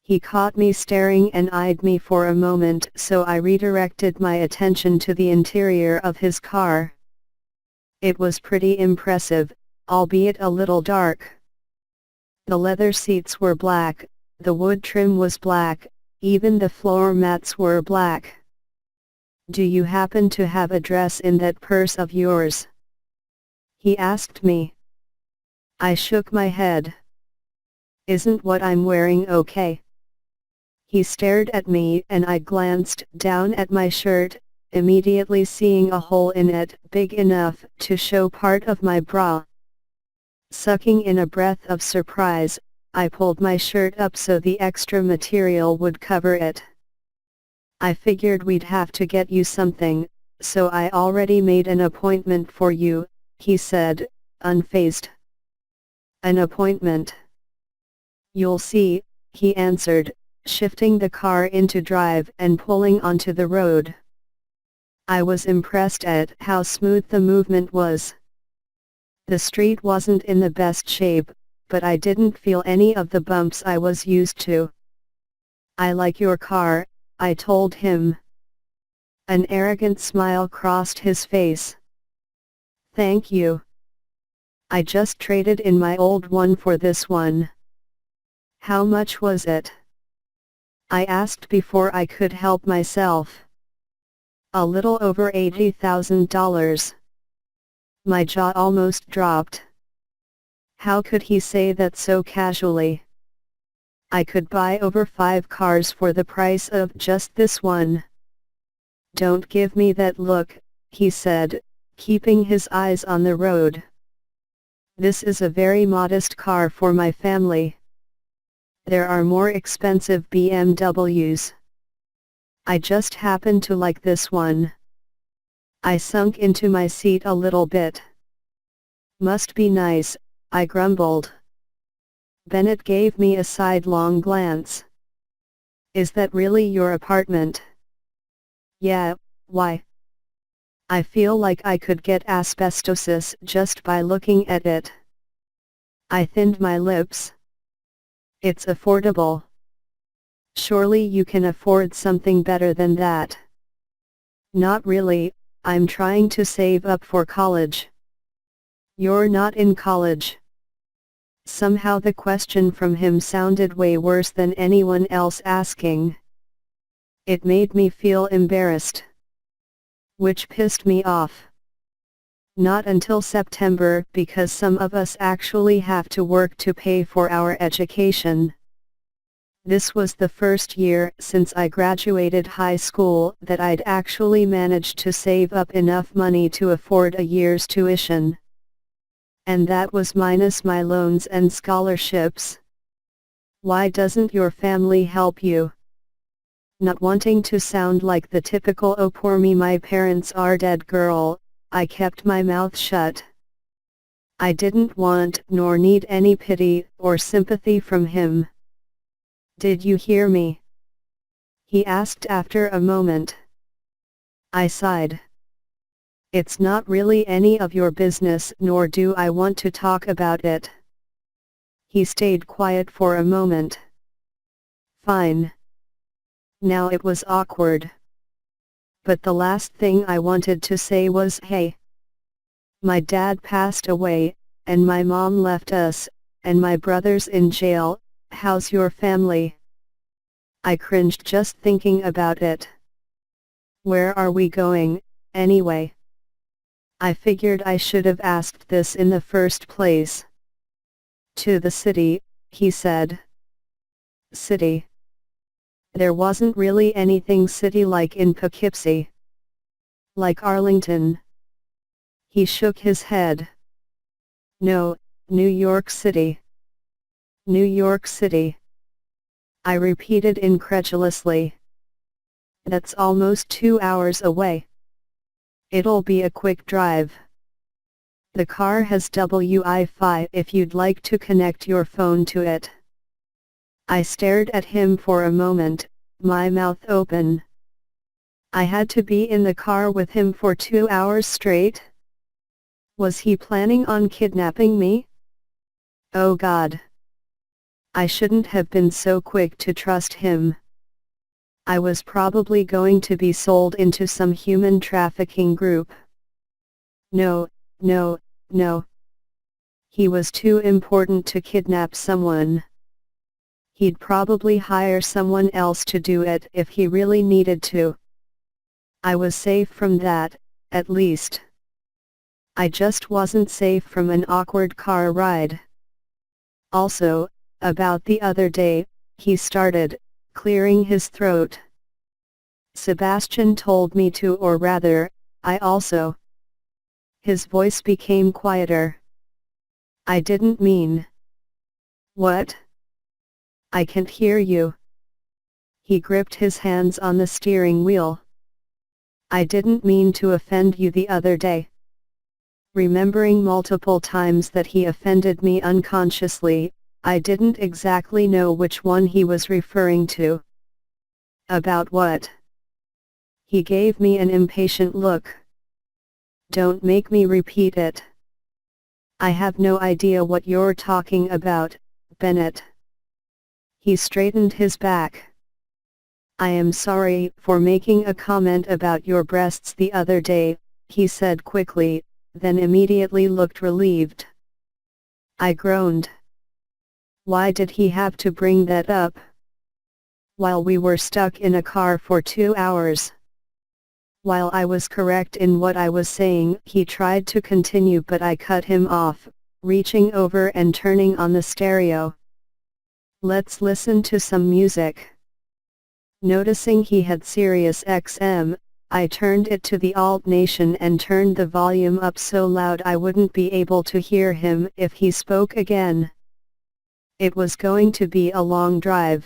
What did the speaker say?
He caught me staring and eyed me for a moment, so I redirected my attention to the interior of his car. It was pretty impressive, albeit a little dark. The leather seats were black, the wood trim was black, even the floor mats were black. "Do you happen to have a dress in that purse of yours?" he asked me. I shook my head. "Isn't what I'm wearing okay?" He stared at me and I glanced down at my shirt, immediately seeing a hole in it big enough to show part of my bra. Sucking in a breath of surprise, I pulled my shirt up so the extra material would cover it. "I figured we'd have to get you something, so I already made an appointment for you," he said, unfazed. "An appointment?" "You'll see," he answered, shifting the car into drive and pulling onto the road. I was impressed at how smooth the movement was. The street wasn't in the best shape, but I didn't feel any of the bumps I was used to. "I like your car," I told him. An arrogant smile crossed his face. "Thank you. I just traded in my old one for this one." "How much was it?" I asked before I could help myself. "A little over $80,000. My jaw almost dropped. How could he say that so casually? I could buy over 5 cars for the price of just this one. "Don't give me that look," he said, keeping his eyes on the road. "This is a very modest car for my family. There are more expensive BMWs. I just happen to like this one." I sunk into my seat a little bit. "Must be nice," I grumbled. Bennett gave me a sidelong glance. "Is that really your apartment?" "Yeah, why?" "I feel like I could get asbestosis just by looking at it." I thinned my lips. "It's affordable. Surely you can afford something better than that." "Not really, I'm trying to save up for college." "You're not in college." Somehow the question from him sounded way worse than anyone else asking. It made me feel embarrassed. Which pissed me off. Not until September, because some of us actually have to work to pay for our education. This was the first year since I graduated high school that I'd actually managed to save up enough money to afford a year's tuition. And that was minus my loans and scholarships. "Why doesn't your family help you?" Not wanting to sound like the typical "oh poor me, my parents are dead" girl, I kept my mouth shut. I didn't want nor need any pity or sympathy from him. "Did you hear me?" he asked after a moment. I sighed. "It's not really any of your business, nor do I want to talk about it." He stayed quiet for a moment. "Fine." Now it was awkward. But the last thing I wanted to say was, "Hey, my dad passed away, and my mom left us, and my brother's in jail, how's your family?" I cringed just thinking about it. "Where are we going, anyway?" I figured I should have asked this in the first place. "To the city," he said. "City?" There wasn't really anything city-like in Poughkeepsie. "Like Arlington?" He shook his head. "No, New York City." "New York City?" I repeated incredulously. "That's almost 2 hours away." "It'll be a quick drive. The car has Wi-Fi if you'd like to connect your phone to it." I stared at him for a moment, my mouth open. I had to be in the car with him for 2 hours straight? Was he planning on kidnapping me? Oh God. I shouldn't have been so quick to trust him. I was probably going to be sold into some human trafficking group. No, no, no. He was too important to kidnap someone. He'd probably hire someone else to do it if he really needed to. I was safe from that, at least. I just wasn't safe from an awkward car ride. Also, about the other day, he started, clearing his throat. Sebastian told me to, or rather, I also. His voice became quieter. I didn't mean. What? I can't hear you. He gripped his hands on the steering wheel. I didn't mean to offend you the other day. Remembering multiple times that he offended me unconsciously, I didn't exactly know which one he was referring to. About what? He gave me an impatient look. Don't make me repeat it. I have no idea what you're talking about, Bennett. He straightened his back. I am sorry for making a comment about your breasts the other day, he said quickly, then immediately looked relieved. I groaned. Why did he have to bring that up? While we were stuck in a car for 2 hours. While I was correct in what I was saying, he tried to continue, but I cut him off, reaching over and turning on the stereo. Let's listen to some music. Noticing he had Sirius XM, I turned it to the Alt Nation and turned the volume up so loud I wouldn't be able to hear him if he spoke again. It was going to be a long drive.